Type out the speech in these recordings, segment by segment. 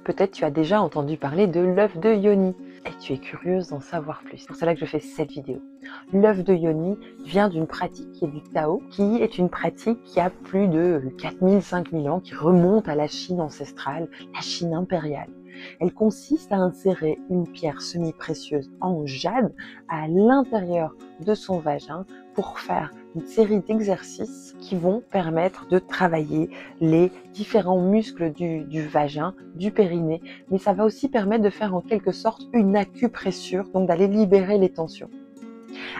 peut-être tu as déjà entendu parler de l'œuf de Yoni et tu es curieuse d'en savoir plus. C'est pour cela que je fais cette vidéo. L'œuf de Yoni vient d'une pratique qui est du Tao, qui est une pratique qui a plus de 4000, 5000 ans, qui remonte à la Chine ancestrale, la Chine impériale. Elle consiste à insérer une pierre semi-précieuse en jade à l'intérieur de son vagin pour faire une série d'exercices qui vont permettre de travailler les différents muscles du vagin, du périnée, mais ça va aussi permettre de faire en quelque sorte une acupressure, donc d'aller libérer les tensions.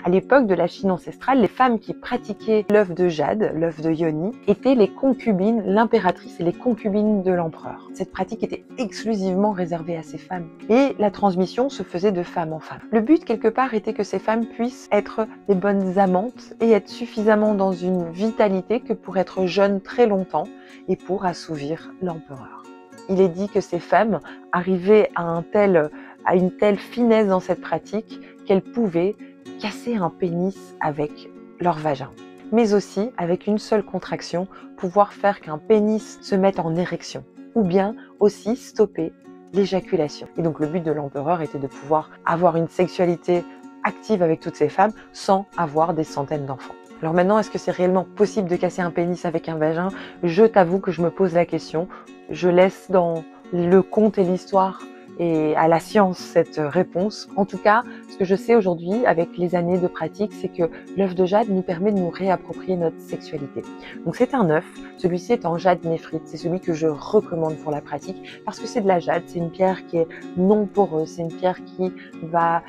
À l'époque de la Chine ancestrale, les femmes qui pratiquaient l'œuf de jade, l'œuf de Yoni, étaient les concubines, l'impératrice et les concubines de l'empereur. Cette pratique était exclusivement réservée à ces femmes et la transmission se faisait de femme en femme. Le but quelque part était que ces femmes puissent être des bonnes amantes et être suffisamment dans une vitalité que pour être jeunes très longtemps et pour assouvir l'empereur. Il est dit que ces femmes arrivaient à une telle finesse dans cette pratique qu'elles pouvaient casser un pénis avec leur vagin, mais aussi avec une seule contraction, pouvoir faire qu'un pénis se mette en érection, ou bien aussi stopper l'éjaculation. Et donc le but de l'empereur était de pouvoir avoir une sexualité active avec toutes ces femmes sans avoir des centaines d'enfants. Alors maintenant, est-ce que c'est réellement possible de casser un pénis avec un vagin? Je t'avoue que je me pose la question. Je laisse dans le conte et l'histoire et à la science cette réponse. En tout cas, ce que je sais aujourd'hui avec les années de pratique, c'est que l'œuf de jade nous permet de nous réapproprier notre sexualité. Donc c'est un œuf, celui-ci est en jade néphrite, c'est celui que je recommande pour la pratique parce que c'est de la jade, c'est une pierre qui est non poreuse, c'est une pierre qui va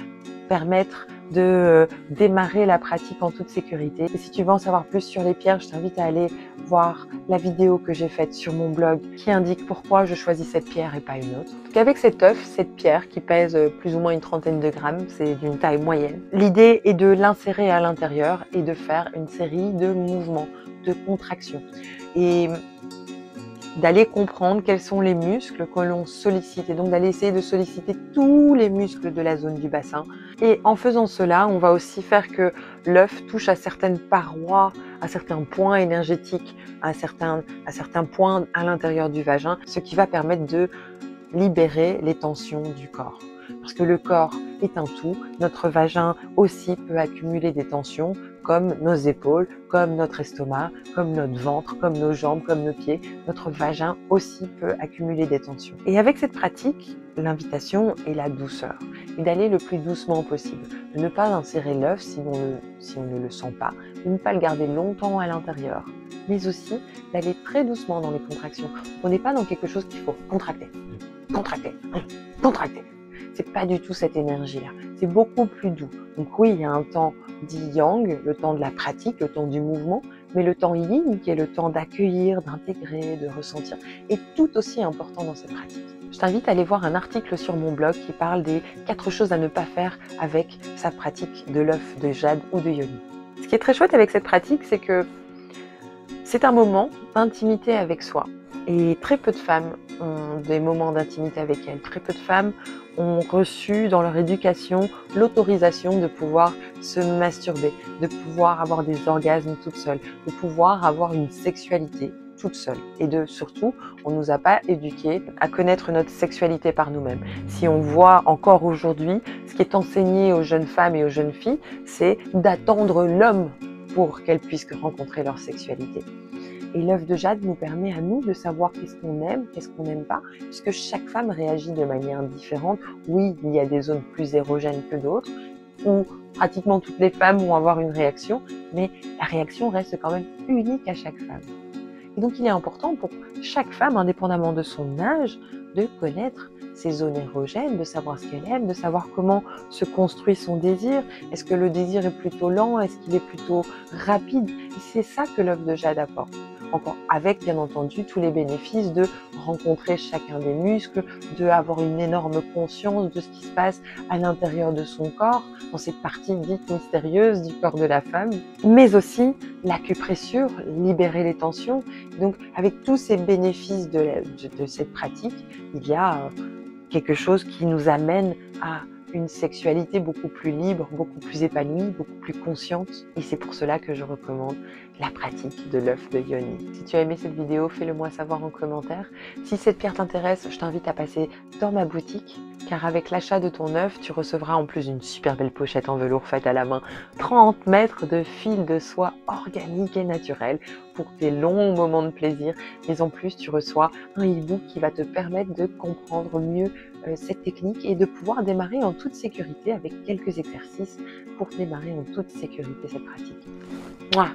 permettre de démarrer la pratique en toute sécurité. Et si tu veux en savoir plus sur les pierres, je t'invite à aller voir la vidéo que j'ai faite sur mon blog qui indique pourquoi je choisis cette pierre et pas une autre. Donc avec cet œuf, cette pierre qui pèse plus ou moins une trentaine de grammes, c'est d'une taille moyenne, l'idée est de l'insérer à l'intérieur et de faire une série de mouvements, de contractions. Et d'aller comprendre quels sont les muscles que l'on sollicite et donc d'aller essayer de solliciter tous les muscles de la zone du bassin. Et en faisant cela, on va aussi faire que l'œuf touche à certaines parois, à certains points énergétiques, à certains points à l'intérieur du vagin, ce qui va permettre de libérer les tensions du corps. Parce que le corps est un tout, notre vagin aussi peut accumuler des tensions comme nos épaules, comme notre estomac, comme notre ventre, comme nos jambes, comme nos pieds. Notre vagin aussi peut accumuler des tensions. Et avec cette pratique, l'invitation est la douceur et d'aller le plus doucement possible, de ne pas insérer l'œuf si on ne le sent pas, de ne pas le garder longtemps à l'intérieur, mais aussi d'aller très doucement dans les contractions. On n'est pas dans quelque chose qu'il faut contracter, contracter, contracter. C'est pas du tout cette énergie-là. C'est beaucoup plus doux. Donc oui, il y a un temps dit yang, le temps de la pratique, le temps du mouvement, mais le temps yin, qui est le temps d'accueillir, d'intégrer, de ressentir, est tout aussi important dans cette pratique. Je t'invite à aller voir un article sur mon blog qui parle des 4 choses à ne pas faire avec sa pratique de l'œuf de jade ou de yoni. Ce qui est très chouette avec cette pratique, c'est que c'est un moment d'intimité avec soi. Et très peu de femmes ont des moments d'intimité avec elles. Très peu de femmes ont reçu dans leur éducation l'autorisation de pouvoir se masturber, de pouvoir avoir des orgasmes toutes seules, de pouvoir avoir une sexualité toute seule. Et surtout, on ne nous a pas éduqués à connaître notre sexualité par nous-mêmes. Si on voit encore aujourd'hui, ce qui est enseigné aux jeunes femmes et aux jeunes filles, c'est d'attendre l'homme pour qu'elles puissent rencontrer leur sexualité. Et l'œuf de jade nous permet à nous de savoir qu'est-ce qu'on aime, qu'est-ce qu'on n'aime pas, puisque chaque femme réagit de manière différente. Oui, il y a des zones plus érogènes que d'autres, où pratiquement toutes les femmes vont avoir une réaction, mais la réaction reste quand même unique à chaque femme. Et donc il est important pour chaque femme, indépendamment de son âge, de connaître ses zones érogènes, de savoir ce qu'elle aime, de savoir comment se construit son désir. Est-ce que le désir est plutôt lent? Est-ce qu'il est plutôt rapide? Et c'est ça que l'œuf de jade apporte. Encore avec, bien entendu, tous les bénéfices de rencontrer chacun des muscles, d'avoir une énorme conscience de ce qui se passe à l'intérieur de son corps, dans cette partie dite mystérieuse du corps de la femme, mais aussi l'acupressure, libérer les tensions. Donc, avec tous ces bénéfices de cette pratique, il y a quelque chose qui nous amène à une sexualité beaucoup plus libre, beaucoup plus épanouie, beaucoup plus consciente. Et c'est pour cela que je recommande la pratique de l'œuf de Yoni. Si tu as aimé cette vidéo, fais-le moi savoir en commentaire. Si cette pierre t'intéresse, je t'invite à passer dans ma boutique, car avec l'achat de ton œuf, tu recevras en plus d'une super belle pochette en velours faite à la main, 30 mètres de fil de soie organique et naturel pour tes longs moments de plaisir. Mais en plus, tu reçois un e-book qui va te permettre de comprendre mieux cette technique et de pouvoir démarrer en toute sécurité avec quelques exercices pour démarrer en toute sécurité cette pratique. Mouah.